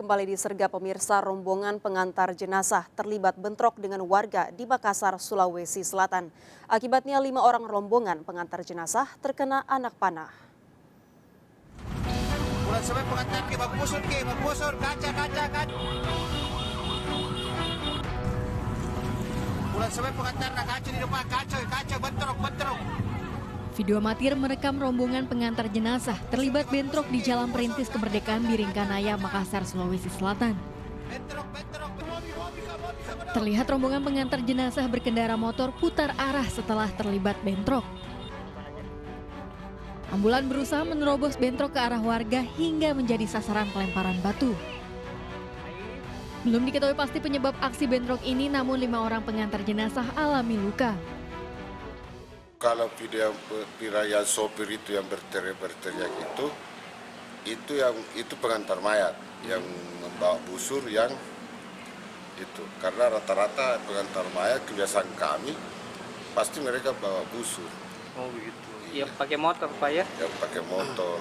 Kembali disergap pemirsa, rombongan pengantar jenazah terlibat bentrok dengan warga di Makassar, Sulawesi Selatan. Akibatnya 5 orang rombongan pengantar jenazah terkena anak panah. Bulan sampai pengantar ke bagusur kaca. Bulan sampai pengantar kaca di depan kaca bentrok. Video amatir merekam rombongan pengantar jenazah terlibat bentrok di Jalan Perintis Kemerdekaan Biringkanaya, Makassar, Sulawesi Selatan. Terlihat rombongan pengantar jenazah berkendara motor putar arah setelah terlibat bentrok. Ambulan berusaha menerobos bentrok ke arah warga hingga menjadi sasaran pelemparan batu. Belum diketahui pasti penyebab aksi bentrok ini, namun 5 orang pengantar jenazah alami luka. Kalau video yang sopir itu yang berteriak itu pengantar mayat yang membawa busur yang itu, karena rata-rata pengantar mayat kebiasaan kami pasti mereka bawa busur. Oh begitu. Ya pakai motor Pak ya? Yang pakai motor.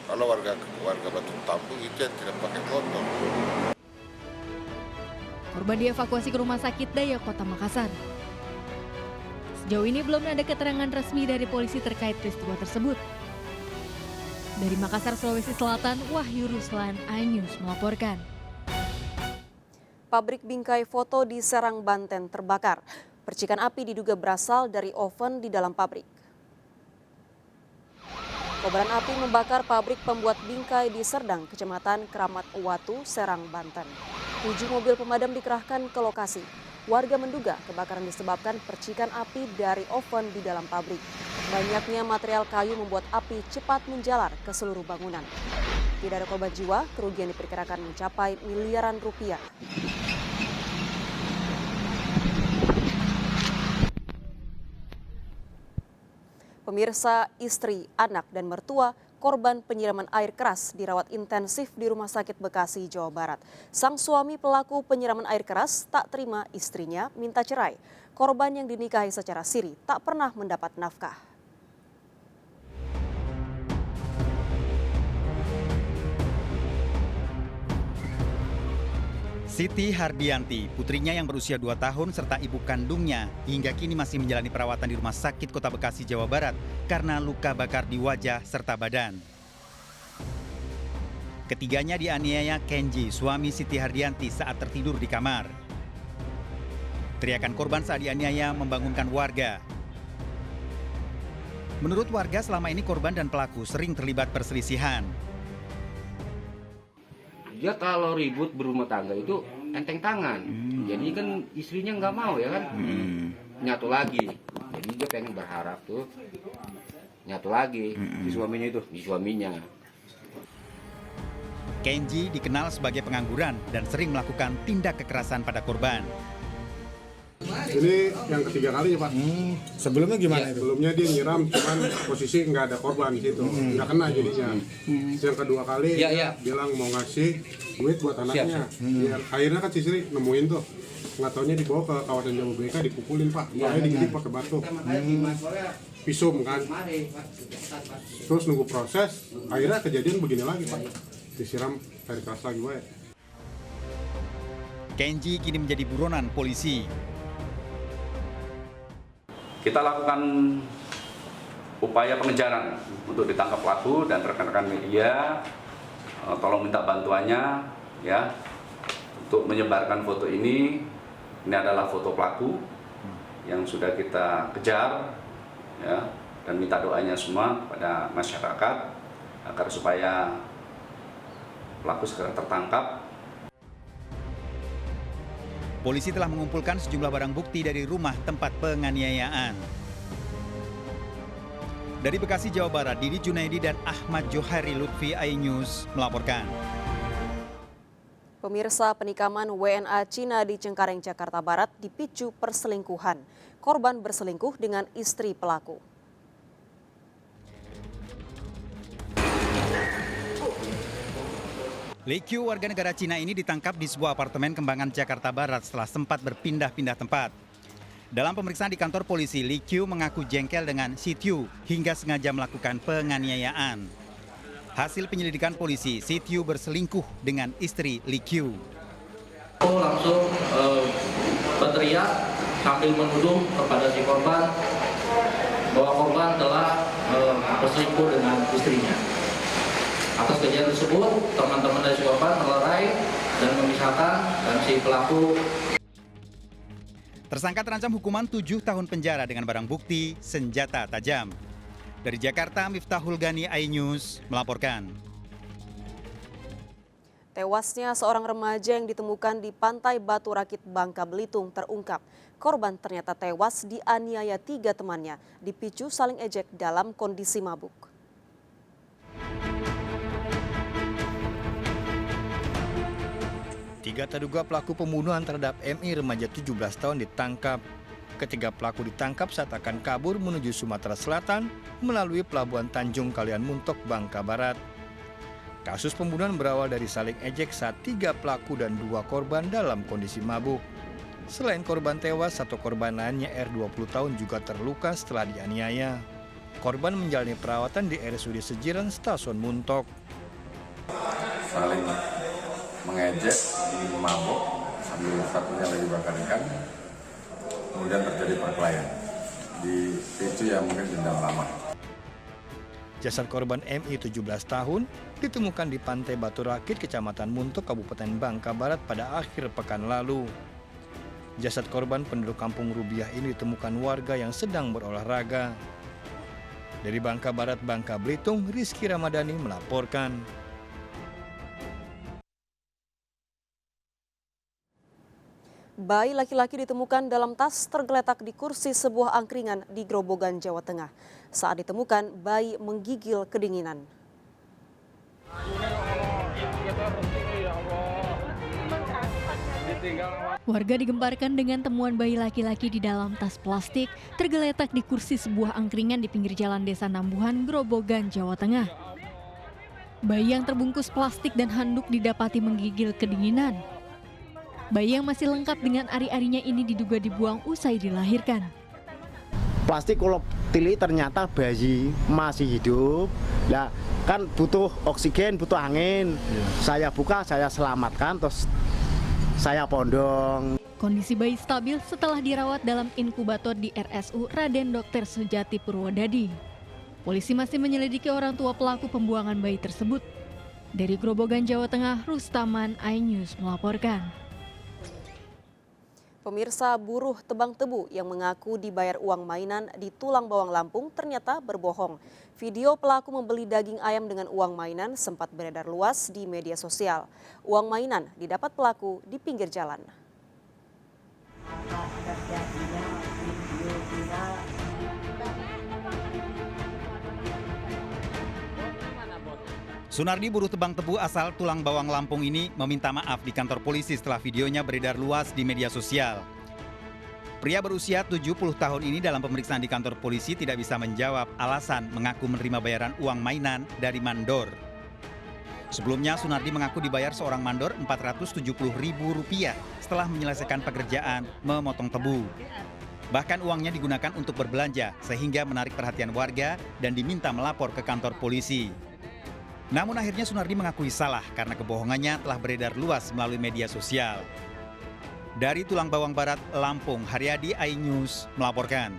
Kalau warga Batu Tampung itu yang tidak pakai motor. Korban dievakuasi ke Rumah Sakit Daya Kota Makassar. Sejauh ini belum ada keterangan resmi dari polisi terkait peristiwa tersebut. Dari Makassar, Sulawesi Selatan, Wahyu Ruslan, iNews melaporkan. Pabrik bingkai foto di Serang, Banten terbakar. Percikan api diduga berasal dari oven di dalam pabrik. Kobaran api membakar pabrik pembuat bingkai di Serdang, Kecamatan Keramat Watu, Serang, Banten. 7 mobil pemadam dikerahkan ke lokasi. Warga menduga kebakaran disebabkan percikan api dari oven di dalam pabrik. Banyaknya material kayu membuat api cepat menjalar ke seluruh bangunan. Tidak ada korban jiwa, kerugian diperkirakan mencapai miliaran rupiah. Pemirsa, istri, anak, dan mertua korban penyiraman air keras dirawat intensif di Rumah Sakit Bekasi, Jawa Barat. Sang suami pelaku penyiraman air keras tak terima istrinya minta cerai. Korban yang dinikahi secara siri tak pernah mendapat nafkah. Siti Hardianti, putrinya yang berusia 2 tahun serta ibu kandungnya hingga kini masih menjalani perawatan di Rumah Sakit Kota Bekasi, Jawa Barat karena luka bakar di wajah serta badan. Ketiganya dianiaya Kenji, suami Siti Hardianti saat tertidur di kamar. Teriakan korban saat dianiaya membangunkan warga. Menurut warga, selama ini korban dan pelaku sering terlibat perselisihan. Dia kalau ribut berumah tangga itu enteng tangan. Jadi kan istrinya nggak mau ya kan. Nyatu lagi. Jadi dia pengen berharap tuh nyatu lagi di suaminya itu, di suaminya. Kenji dikenal sebagai pengangguran dan sering melakukan tindak kekerasan pada korban. Ini yang ketiga kalinya Pak. Sebelumnya gimana itu? Sebelumnya dia nyiram, cuman posisi nggak ada korban di situ, nggak kena jadinya. Yang kedua kali bilang mau ngasih duit buat anaknya. Ya, akhirnya kan si istri nemuin tuh, nggak taunya dibawa ke kawasan Jababeka dipukulin Pak, makanya digidik pakai batu. Visum kan. Terus nunggu proses, akhirnya kejadian begini lagi Pak. Disiram air keras lagi Pak. Kenji kini menjadi buronan polisi. Kita lakukan upaya pengejaran untuk ditangkap pelaku dan rekan-rekan media tolong minta bantuannya ya untuk menyebarkan foto ini. Ini adalah foto pelaku yang sudah kita kejar ya, dan minta doanya semua kepada masyarakat agar supaya pelaku segera tertangkap. Polisi telah mengumpulkan sejumlah barang bukti dari rumah tempat penganiayaan. Dari Bekasi, Jawa Barat, Didi Junaidi dan Ahmad Johari Lutfi, iNews melaporkan. Pemirsa, penikaman WNA Cina di Cengkareng, Jakarta Barat dipicu perselingkuhan. Korban berselingkuh dengan istri pelaku. Li Qiu, warga negara Cina ini ditangkap di sebuah apartemen Kembangan, Jakarta Barat setelah sempat berpindah-pindah tempat. Dalam pemeriksaan di kantor polisi, Li Qiu mengaku jengkel dengan Xi Tiu hingga sengaja melakukan penganiayaan. Hasil penyelidikan polisi, Sityu berselingkuh dengan istri Lee Kyu. Langsung berteriak sambil menuduh kepada si korban bahwa korban telah berselingkuh dengan istrinya. Atas kejadian tersebut, teman-teman dari si korban melerai dan memisahkan dan si pelaku. Tersangka terancam hukuman 7 tahun penjara dengan barang bukti senjata tajam. Dari Jakarta, Miftahul Gani, iNews melaporkan. Tewasnya seorang remaja yang ditemukan di Pantai Batu Rakit, Bangka Belitung terungkap. Korban ternyata tewas dianiaya 3 temannya, dipicu saling ejek dalam kondisi mabuk. Tiga terduga pelaku pembunuhan terhadap MI remaja 17 tahun ditangkap. Ketiga pelaku ditangkap saat akan kabur menuju Sumatera Selatan melalui Pelabuhan Tanjung Kalian Muntok, Bangka Barat. Kasus pembunuhan berawal dari saling ejek saat 3 pelaku dan 2 korban dalam kondisi mabuk. Selain korban tewas, 1 korban lainnya R20 tahun juga terluka setelah dianiaya. Korban menjalani perawatan di RSUD Sejiran, Stasiun Muntok. Saling mengejek, mabuk, sambil satunya lagi bakar ikan. Kemudian terjadi perkelahian di picu yang mungkin dendam lama. Jasad korban MI 17 tahun ditemukan di Pantai Batu Rakit, Kecamatan Muntok, Kabupaten Bangka Barat pada akhir pekan lalu. Jasad korban penduduk Kampung Rubiah ini ditemukan warga yang sedang berolahraga. Dari Bangka Barat, Bangka Belitung, Rizky Ramadhani melaporkan. Bayi laki-laki ditemukan dalam tas tergeletak di kursi sebuah angkringan di Grobogan, Jawa Tengah. Saat ditemukan, bayi menggigil kedinginan. Warga digemparkan dengan temuan bayi laki-laki di dalam tas plastik tergeletak di kursi sebuah angkringan di pinggir jalan Desa Nambuhan, Grobogan, Jawa Tengah. Bayi yang terbungkus plastik dan handuk didapati menggigil kedinginan. Bayi yang masih lengkap dengan ari-arinya ini diduga dibuang usai dilahirkan. Plastik kalau tili ternyata bayi masih hidup. Lah kan butuh oksigen, butuh angin. Saya buka, saya selamatkan, terus saya pondong. Kondisi bayi stabil setelah dirawat dalam inkubator di RSU Raden Dr. Sujati Purwodadi. Polisi masih menyelidiki orang tua pelaku pembuangan bayi tersebut. Dari Grobogan, Jawa Tengah, Rustaman, iNews melaporkan. Pemirsa, buruh tebang tebu yang mengaku dibayar uang mainan di Tulang Bawang, Lampung ternyata berbohong. Video pelaku membeli daging ayam dengan uang mainan sempat beredar luas di media sosial. Uang mainan didapat pelaku di pinggir jalan. Sunardi, buruh tebang tebu asal Tulang Bawang, Lampung ini meminta maaf di kantor polisi setelah videonya beredar luas di media sosial. Pria berusia 70 tahun ini dalam pemeriksaan di kantor polisi tidak bisa menjawab alasan mengaku menerima bayaran uang mainan dari mandor. Sebelumnya, Sunardi mengaku dibayar seorang mandor Rp470.000 setelah menyelesaikan pekerjaan memotong tebu. Bahkan uangnya digunakan untuk berbelanja sehingga menarik perhatian warga dan diminta melapor ke kantor polisi. Namun akhirnya Sunardi mengakui salah karena kebohongannya telah beredar luas melalui media sosial. Dari Tulang Bawang Barat, Lampung, Haryadi, iNews melaporkan.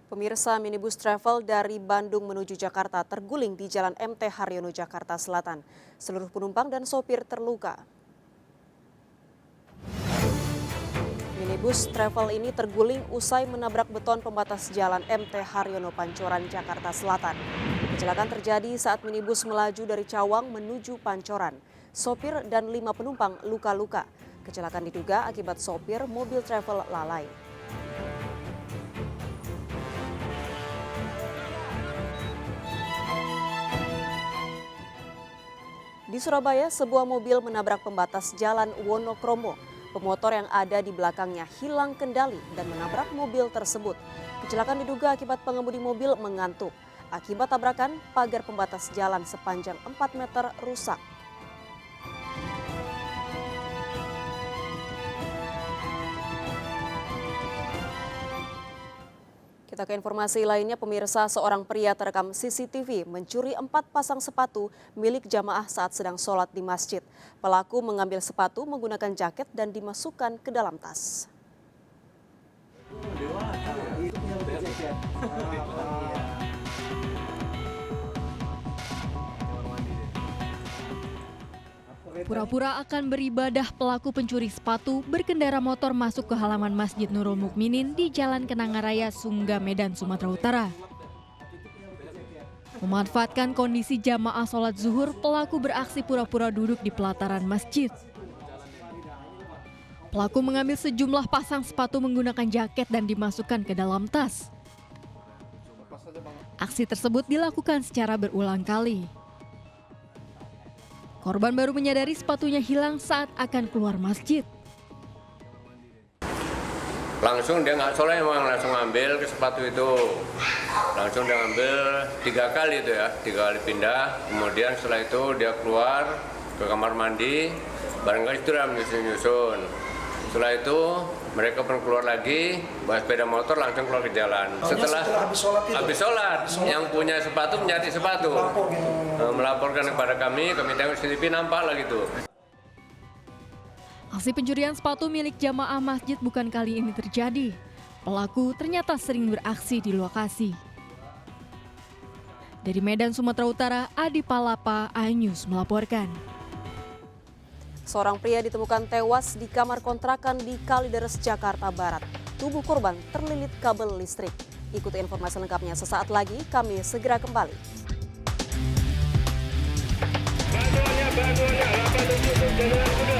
Pemirsa, minibus travel dari Bandung menuju Jakarta terguling di Jalan MT Haryono, Jakarta Selatan. Seluruh penumpang dan sopir terluka. Minibus travel ini terguling usai menabrak beton pembatas jalan MT Haryono, Pancoran, Jakarta Selatan. Kecelakaan terjadi saat minibus melaju dari Cawang menuju Pancoran. Sopir dan 5 penumpang luka-luka. Kecelakaan diduga akibat sopir mobil travel lalai. Di Surabaya, sebuah mobil menabrak pembatas jalan Wonokromo. Pemotor yang ada di belakangnya hilang kendali dan menabrak mobil tersebut. Kecelakaan diduga akibat pengemudi mobil mengantuk. Akibat tabrakan, pagar pembatas jalan sepanjang 4 meter rusak. Kita ke informasi lainnya, pemirsa, seorang pria terekam CCTV mencuri 4 pasang sepatu milik jamaah saat sedang sholat di masjid. Pelaku mengambil sepatu menggunakan jaket dan dimasukkan ke dalam tas. Pura-pura akan beribadah, pelaku pencuri sepatu berkendara motor masuk ke halaman Masjid Nurul Mukminin di Jalan Kenanga Raya, Sungga, Medan, Sumatera Utara. Memanfaatkan kondisi jamaah sholat zuhur, pelaku beraksi pura-pura duduk di pelataran masjid. Pelaku mengambil sejumlah pasang sepatu menggunakan jaket dan dimasukkan ke dalam tas. Aksi tersebut dilakukan secara berulang kali. Korban baru menyadari sepatunya hilang saat akan keluar masjid. Langsung dia nggak sholat, emang langsung ambil ke sepatu itu. Langsung dia ambil 3 kali itu ya, 3 kali pindah. Kemudian setelah itu dia keluar ke kamar mandi, barangkali itu dia menyusun. Setelah itu mereka pun keluar lagi, bawa sepeda motor langsung keluar ke jalan. Setelah habis sholat, yang punya sepatu mencari sepatu, melaporkan kepada kami tengok CCTV nampak lah gitu. Aksi pencurian sepatu milik jamaah masjid bukan kali ini terjadi. Pelaku ternyata sering beraksi di lokasi. Dari Medan, Sumatera Utara, Adi Palapa, iNews melaporkan. Seorang pria ditemukan tewas di kamar kontrakan di Kalideres, Jakarta Barat. Tubuh korban terlilit kabel listrik. Ikuti informasi lengkapnya sesaat lagi, kami segera kembali. Bantuannya, 87 Jalan Kuda,